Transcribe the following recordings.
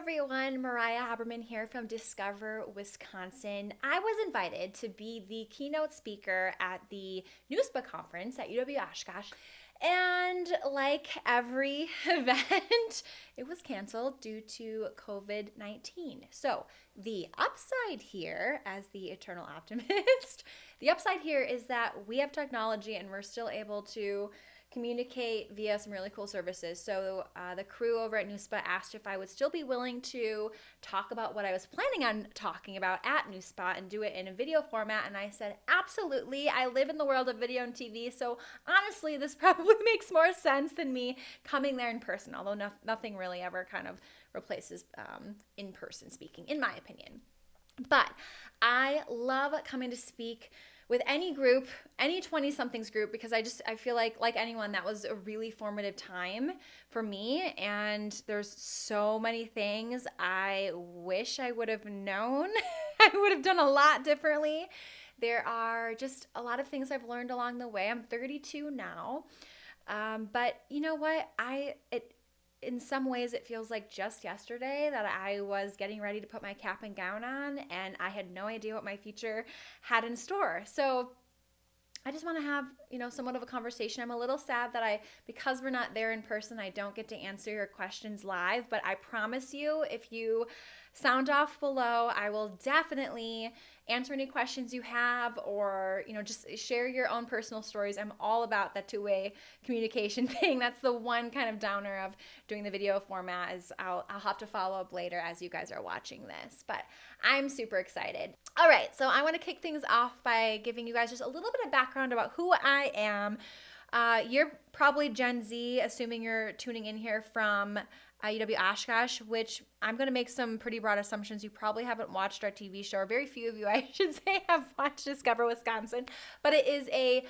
everyone, Mariah Haberman here from Discover, Wisconsin. I was invited to be the keynote speaker at the NEWSPA conference at UW Oshkosh. And like every event, it was canceled due to COVID-19. So the upside here, as the eternal optimist, the upside here is that we have technology and we're still able to communicate via some really cool services. So the crew over at NEWSPA asked if I would still be willing to talk about what I was planning on talking about at NEWSPA and do it in a video format. And I said, absolutely. I live in the world of video and TV. So honestly, this probably makes more sense than me coming there in person, although nothing really ever kind of replaces in-person speaking, in my opinion. But I love coming to speak with any group, any 20-somethings group, because I feel like anyone, that was a really formative time for me. And there's so many things I wish I would have known. I would have done a lot differently. There are just a lot of things I've learned along the way. I'm 32 now. But you know what? In some ways, it feels like just yesterday that I was getting ready to put my cap and gown on, and I had no idea what my future had in store. So I just want to have, somewhat of a conversation. I'm a little sad that because we're not there in person, I don't get to answer your questions live, but I promise you, if you sound off below, I will definitely answer any questions you have, or, just share your own personal stories. I'm all about that two-way communication thing. That's the one kind of downer of doing the video format, is I'll have to follow up later as you guys are watching this, but I'm super excited. All right, so I want to kick things off by giving you guys just a little bit of background about who I am. You're probably Gen Z, assuming you're tuning in here from UW Oshkosh, which I'm going to make some pretty broad assumptions. You probably haven't watched our TV show, or very few of you, I should say, have watched Discover Wisconsin. But it is a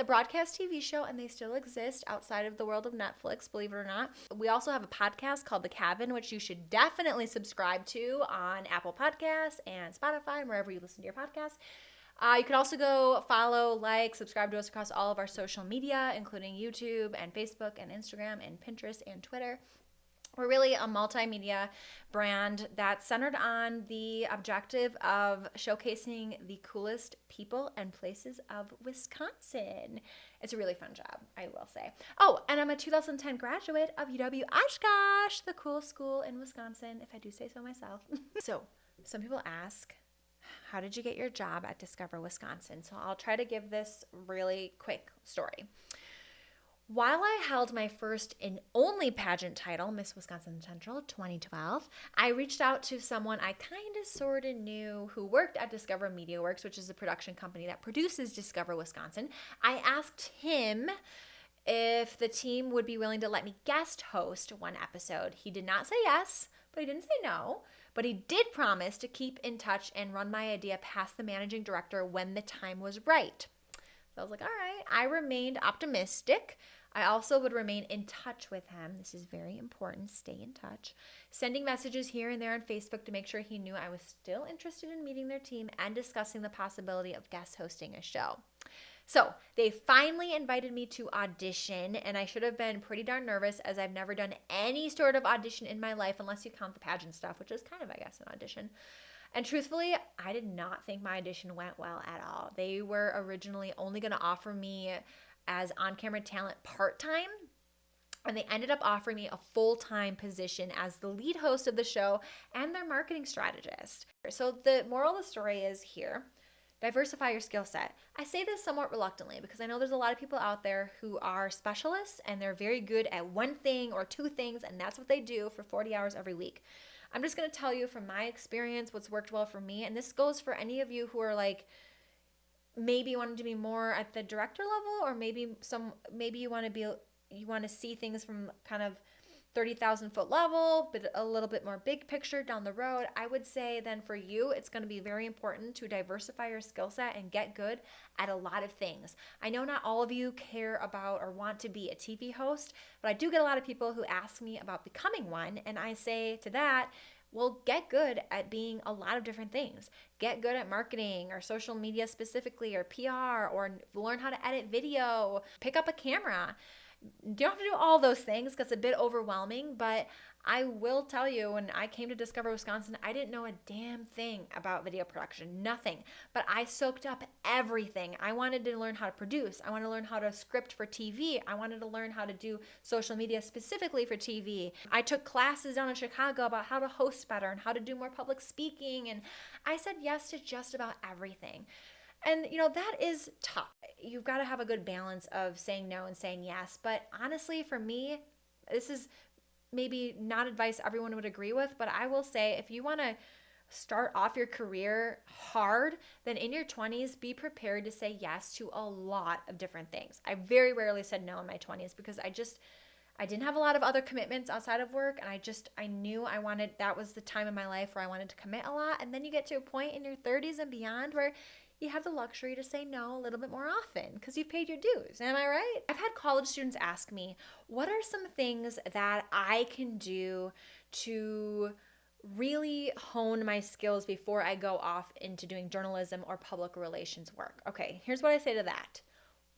broadcast TV show, and they still exist outside of the world of Netflix, believe it or not. We also have a podcast called The Cabin, which you should definitely subscribe to on Apple Podcasts and Spotify and wherever you listen to your podcasts. You can also go follow, subscribe to us across all of our social media, including YouTube and Facebook and Instagram and Pinterest and Twitter. We're really a multimedia brand that's centered on the objective of showcasing the coolest people and places of Wisconsin. It's a really fun job, I will say. Oh, and I'm a 2010 graduate of UW Oshkosh, the coolest school in Wisconsin, if I do say so myself. So, some people ask, how did you get your job at Discover Wisconsin? So I'll try to give this really quick story. While I held my first and only pageant title, Miss Wisconsin Central 2012, I reached out to someone I kind of sort of knew who worked at Discover MediaWorks, which is a production company that produces Discover Wisconsin. I asked him if the team would be willing to let me guest host one episode. He did not say yes, but he didn't say no. But he did promise to keep in touch and run my idea past the managing director when the time was right. So I was like, all right. I remained optimistic. I also would remain in touch with him. This is very important. Stay in touch. Sending messages here and there on Facebook to make sure he knew I was still interested in meeting their team and discussing the possibility of guest hosting a show. So they finally invited me to audition, and I should have been pretty darn nervous, as I've never done any sort of audition in my life, unless you count the pageant stuff, which is kind of, I guess, an audition. And truthfully, I did not think my audition went well at all. They were originally only going to offer me as on-camera talent part-time, and they ended up offering me a full-time position as the lead host of the show and their marketing strategist. So the moral of the story is here: diversify your skill set. I say this somewhat reluctantly because I know there's a lot of people out there who are specialists and they're very good at one thing or two things, and that's what they do for 40 hours every week. I'm just going to tell you from my experience what's worked well for me, and this goes for any of you who are maybe wanting to be more at the director level, or maybe you want to see things from kind of 30,000 foot level, but a little bit more big picture down the road. I would say then for you, it's going to be very important to diversify your skill set and get good at a lot of things. I know not all of you care about or want to be a TV host, but I do get a lot of people who ask me about becoming one, and I say to that, well, get good at being a lot of different things. Get good at marketing or social media specifically, or PR, or learn how to edit video, pick up a camera. You don't have to do all those things because it's a bit overwhelming, but I will tell you, when I came to Discover Wisconsin, I didn't know a damn thing about video production, nothing. But I soaked up everything. I wanted to learn how to produce. I wanted to learn how to script for TV. I wanted to learn how to do social media specifically for TV. I took classes down in Chicago about how to host better and how to do more public speaking. And I said yes to just about everything. And, that is tough. You've got to have a good balance of saying no and saying yes. But honestly, for me, this is maybe not advice everyone would agree with, but I will say if you want to start off your career hard, then in your 20s, be prepared to say yes to a lot of different things. I very rarely said no in my 20s because I didn't have a lot of other commitments outside of work, and I knew that was the time in my life where I wanted to commit a lot. And then you get to a point in your 30s and beyond where you have the luxury to say no a little bit more often because you've paid your dues. Am I right? I've had college students ask me, what are some things that I can do to really hone my skills before I go off into doing journalism or public relations work? Okay, here's what I say to that.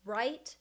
Write.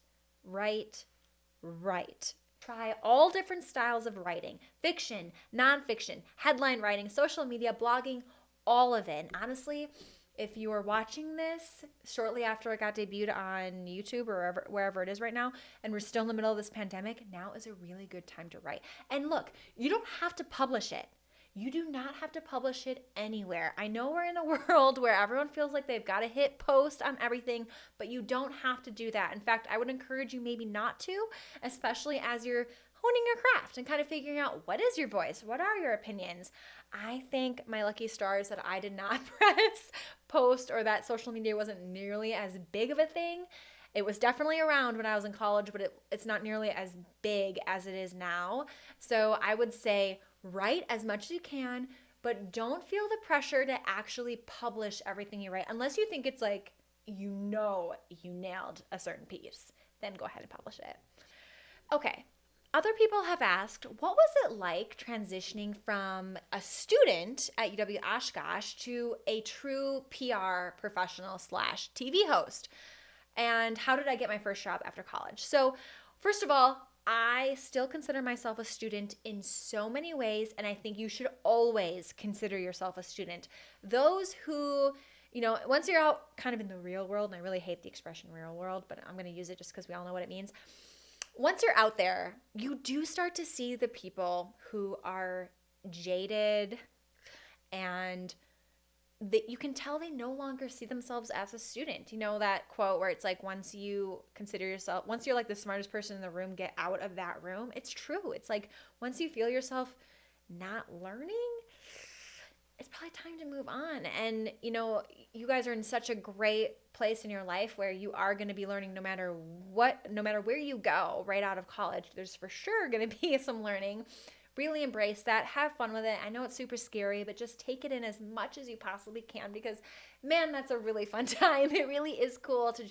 Try all different styles of writing: fiction, nonfiction, headline writing, social media, blogging, all of it. And honestly, if you are watching this shortly after it got debuted on YouTube or wherever it is right now, and we're still in the middle of this pandemic, now is a really good time to write. And look, you don't have to publish it. You do not have to publish it anywhere. I know we're in a world where everyone feels like they've got to hit post on everything, but you don't have to do that. In fact, I would encourage you maybe not to, especially as you're honing your craft and kind of figuring out what is your voice, what are your opinions. I thank my lucky stars that I did not press post, or that social media wasn't nearly as big of a thing. It was definitely around when I was in college, but it's not nearly as big as it is now. So I would say write as much as you can, but don't feel the pressure to actually publish everything you write unless you think it's like, you nailed a certain piece. Then go ahead and publish it. Okay. Other people have asked, what was it like transitioning from a student at UW Oshkosh to a true PR professional / TV host? And how did I get my first job after college? So first of all, I still consider myself a student in so many ways, and I think you should always consider yourself a student. Those who, once you're out kind of in the real world, and I really hate the expression real world, but I'm going to use it just because we all know what it means. Once you're out there, you do start to see the people who are jaded, and that you can tell they no longer see themselves as a student. You know that quote where it's like, once you're like the smartest person in the room, get out of that room. It's true. It's like once you feel yourself not learning, it's probably time to move on. And, you guys are in such a great place in your life where you are going to be learning no matter where you go right out of college. There's for sure going to be some learning. Really embrace that. Have fun with it. I know it's super scary, but just take it in as much as you possibly can because, man, that's a really fun time. It really is cool to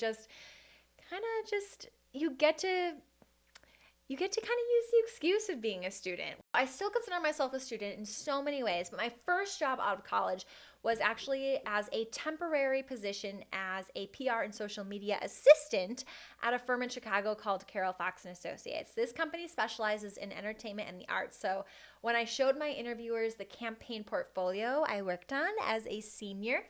you get to kind of use the excuse of being a student. I still consider myself a student in so many ways, but my first job out of college was actually as a temporary position as a PR and social media assistant at a firm in Chicago called Carol Fox & Associates. This company specializes in entertainment and the arts. So when I showed my interviewers the campaign portfolio I worked on as a senior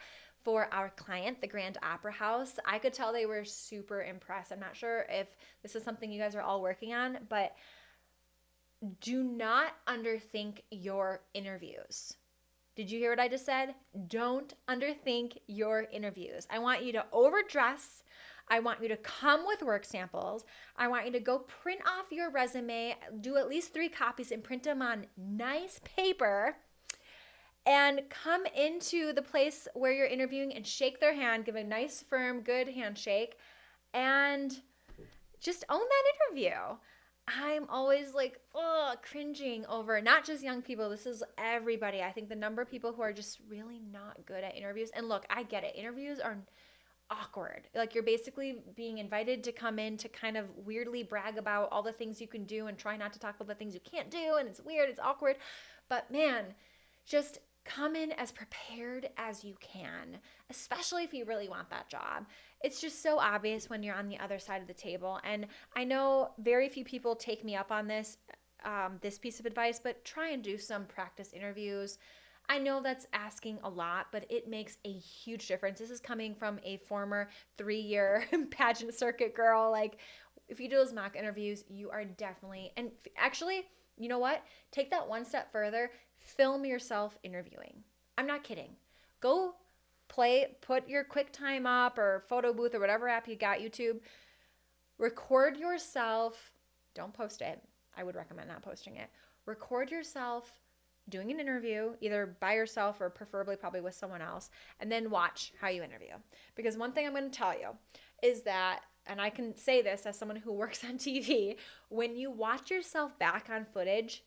for our client, the Grand Opera House, I could tell they were super impressed. I'm not sure if this is something you guys are all working on, but do not underthink your interviews. Did you hear what I just said? Don't underthink your interviews. I want you to overdress. I want you to come with work samples. I want you to go print off your resume, do at least 3 copies and print them on nice paper, and come into the place where you're interviewing and shake their hand, give a nice, firm, good handshake, and just own that interview. I'm always like, cringing over not just young people. This is everybody. I think the number of people who are just really not good at interviews. And look, I get it. Interviews are awkward. Like, you're basically being invited to come in to kind of weirdly brag about all the things you can do and try not to talk about the things you can't do. And it's weird. It's awkward. But man, just come in as prepared as you can, especially if you really want that job. It's just so obvious when you're on the other side of the table. And I know very few people take me up on this. this piece of advice, but try and do some practice interviews. I know that's asking a lot, but it makes a huge difference. This is coming from a former 3-year pageant circuit girl. Like, if you do those mock interviews, you are definitely, and actually, you know what? Take that one step further. Film yourself interviewing. I'm not kidding. Go put your QuickTime up or photo booth or whatever app you got, YouTube. Record yourself. Don't post it. I would recommend not posting it. Record yourself doing an interview, either by yourself or preferably probably with someone else, and then watch how you interview. Because one thing I'm going to tell you is that, and I can say this as someone who works on TV, when you watch yourself back on footage,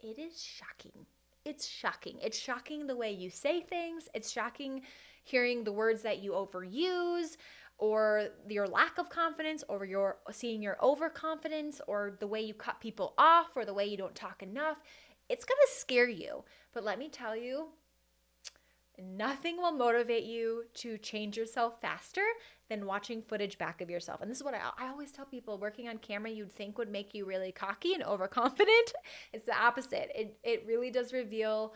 it is shocking. It's shocking. It's shocking the way you say things. It's shocking hearing the words that you overuse, or your lack of confidence, or seeing your overconfidence, or the way you cut people off, or the way you don't talk enough. It's going to scare you. But let me tell you, nothing will motivate you to change yourself faster than watching footage back of yourself. And this is what I always tell people, working on camera you'd think would make you really cocky and overconfident. It's the opposite. It really does reveal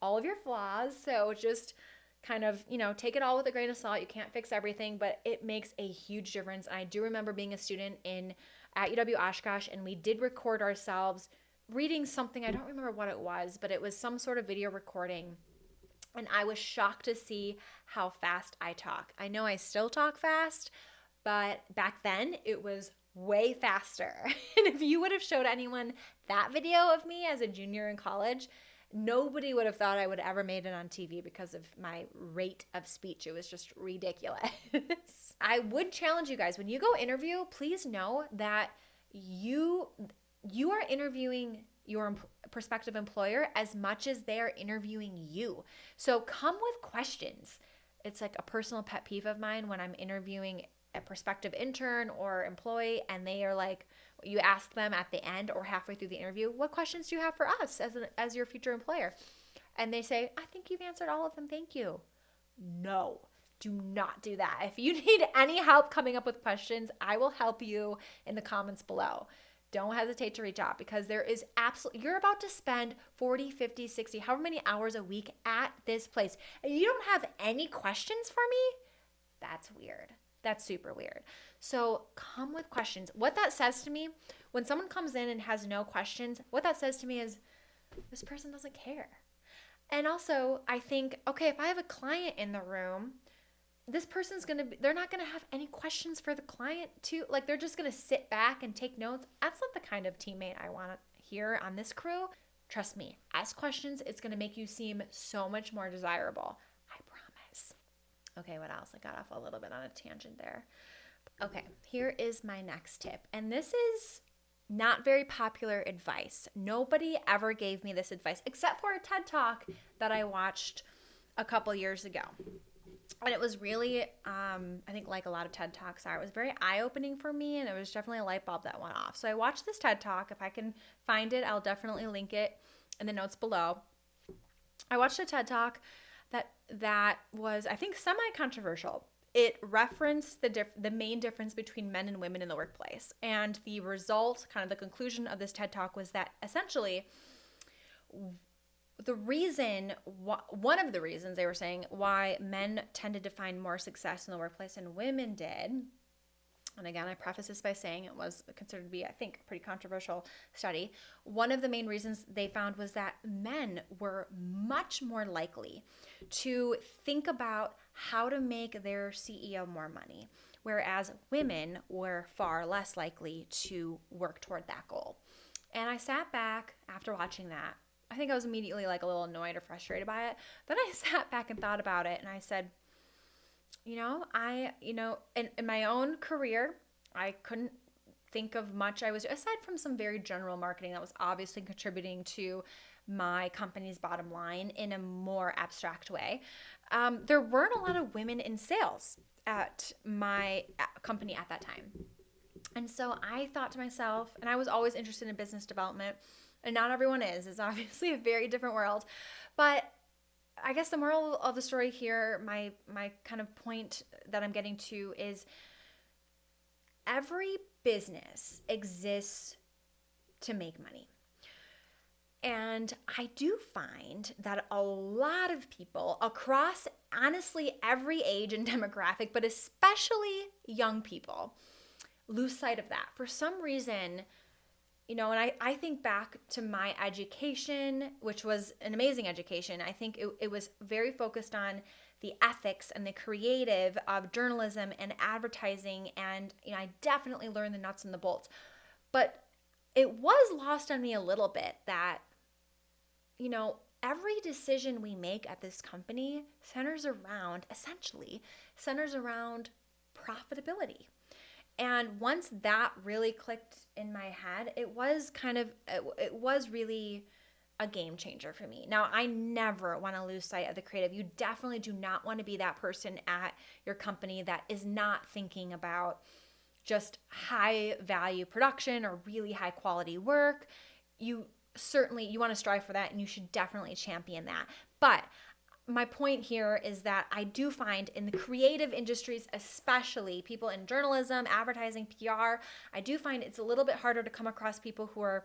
all of your flaws. So just kind of, take it all with a grain of salt. You can't fix everything, but it makes a huge difference. And I do remember being a student at UW Oshkosh, and we did record ourselves reading something. I don't remember what it was, but it was some sort of video recording. And I was shocked to see how fast I talk. I know I still talk fast, but back then it was way faster. And if you would have showed anyone that video of me as a junior in college, nobody would have thought I would ever made it on TV because of my rate of speech. It was just ridiculous. I would challenge you guys, when you go interview, please know that you are interviewing your prospective employer as much as they're interviewing you. So come with questions. It's like a personal pet peeve of mine when I'm interviewing a prospective intern or employee, and they are like, you ask them at the end or halfway through the interview, what questions do you have for us as your future employer? And they say, I think you've answered all of them. Thank you. No, do not do that. If you need any help coming up with questions, I will help you in the comments below. Don't hesitate to reach out, because there is you're about to spend 40, 50, 60, however many hours a week at this place, and you don't have any questions for me? That's weird. That's super weird. So come with questions. What that says to me, when someone comes in and has no questions, what that says to me is, this person doesn't care. And also, I think, okay, if I have a client in the room, this person's they're not going to have any questions for the client too. Like, they're just going to sit back and take notes. That's not the kind of teammate I want here on this crew. Trust me, ask questions. It's going to make you seem so much more desirable. I promise. Okay, what else? I got off a little bit on a tangent there. Okay, here is my next tip. And this is not very popular advice. Nobody ever gave me this advice except for a TED Talk that I watched a couple years ago. And it was really, I think like a lot of TED Talks are, it was very eye-opening for me, and it was definitely a light bulb that went off. So I watched this TED Talk. If I can find it, I'll definitely link it in the notes below. I watched a TED Talk that was, I think, semi-controversial. It referenced the main difference between men and women in the workplace. And the result, kind of the conclusion of this TED Talk, was that essentially one of the reasons they were saying why men tended to find more success in the workplace than women did, and again, I preface this by saying it was considered to be, I think, a pretty controversial study. One of the main reasons they found was that men were much more likely to think about how to make their CEO more money, whereas women were far less likely to work toward that goal. And I sat back after watching that. I think I was immediately like a little annoyed or frustrated by it. Then I sat back and thought about it, and I said, in my own career, I couldn't think of much I was, aside from some very general marketing that was obviously contributing to my company's bottom line in a more abstract way. There weren't a lot of women in sales at my company at that time. And so I thought to myself, and I was always interested in business development, and not everyone is. It's obviously a very different world. But I guess the moral of the story here, my kind of point that I'm getting to is every business exists to make money. And I do find that a lot of people across, honestly, every age and demographic, but especially young people, lose sight of that. For some reason, and I think back to my education, which was an amazing education. I think it was very focused on the ethics and the creative of journalism and advertising. And, I definitely learned the nuts and the bolts. But it was lost on me a little bit that, every decision we make at this company centers around profitability. And once that really clicked in my head, it was really a game changer for me. Now, I never want to lose sight of the creative. You definitely do not want to be that person at your company that is not thinking about just high value production or really high quality work. You want to strive for that, and you should definitely champion that. But my point here is that I do find in the creative industries, especially people in journalism, advertising, PR, I do find it's a little bit harder to come across people who are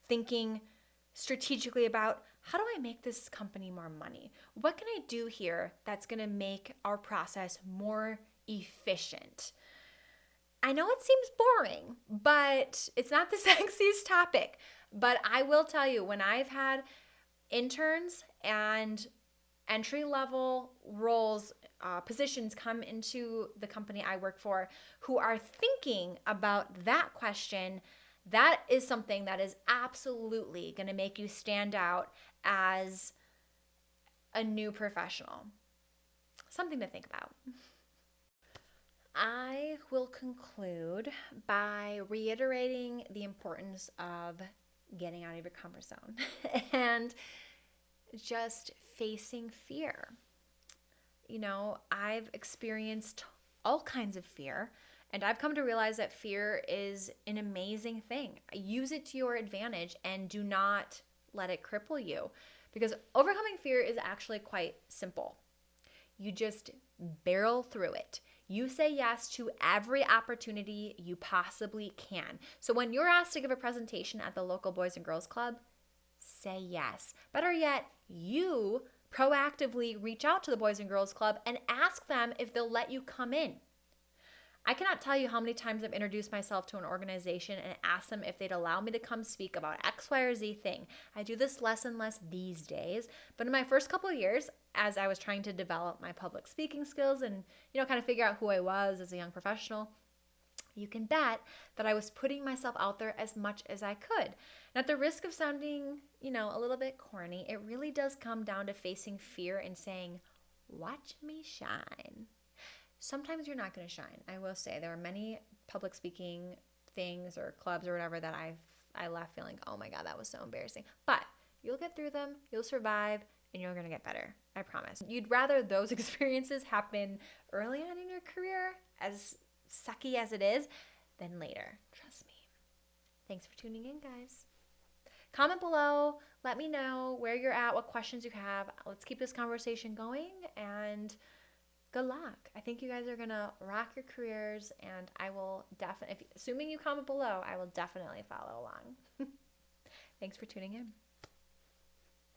thinking strategically about, how do I make this company more money? What can I do here that's going to make our process more efficient? I know it seems boring, but it's not the sexiest topic. But I will tell you, when I've had interns and entry-level roles, positions come into the company I work for who are thinking about that question, that is something that is absolutely going to make you stand out as a new professional. Something to think about. I will conclude by reiterating the importance of getting out of your comfort zone and just facing fear. I've experienced all kinds of fear, and I've come to realize that fear is an amazing thing. Use it to your advantage and do not let it cripple you, because overcoming fear is actually quite simple. You just barrel through it. You say yes to every opportunity you possibly can. So when you're asked to give a presentation at the local Boys and Girls Club, say yes. Better yet, you proactively reach out to the Boys and Girls Club and ask them if they'll let you come in. I cannot tell you how many times I've introduced myself to an organization and asked them if they'd allow me to come speak about X, Y, or Z thing. I do this less and less these days, but in my first couple of years, as I was trying to develop my public speaking skills and, kind of figure out who I was as a young professional, you can bet that I was putting myself out there as much as I could. And at the risk of sounding, a little bit corny, it really does come down to facing fear and saying, watch me shine. Sometimes you're not going to shine. I will say there are many public speaking things or clubs or whatever that I left feeling, oh my God, that was so embarrassing. But you'll get through them, you'll survive, and you're going to get better. I promise. You'd rather those experiences happen early on in your career, as sucky as it is, than later. Trust me. Thanks for tuning in, guys. Comment below. Let me know where you're at, what questions you have. Let's keep this conversation going, and good luck. I think you guys are going to rock your careers, and I will definitely, assuming you comment below, I will definitely follow along. Thanks for tuning in.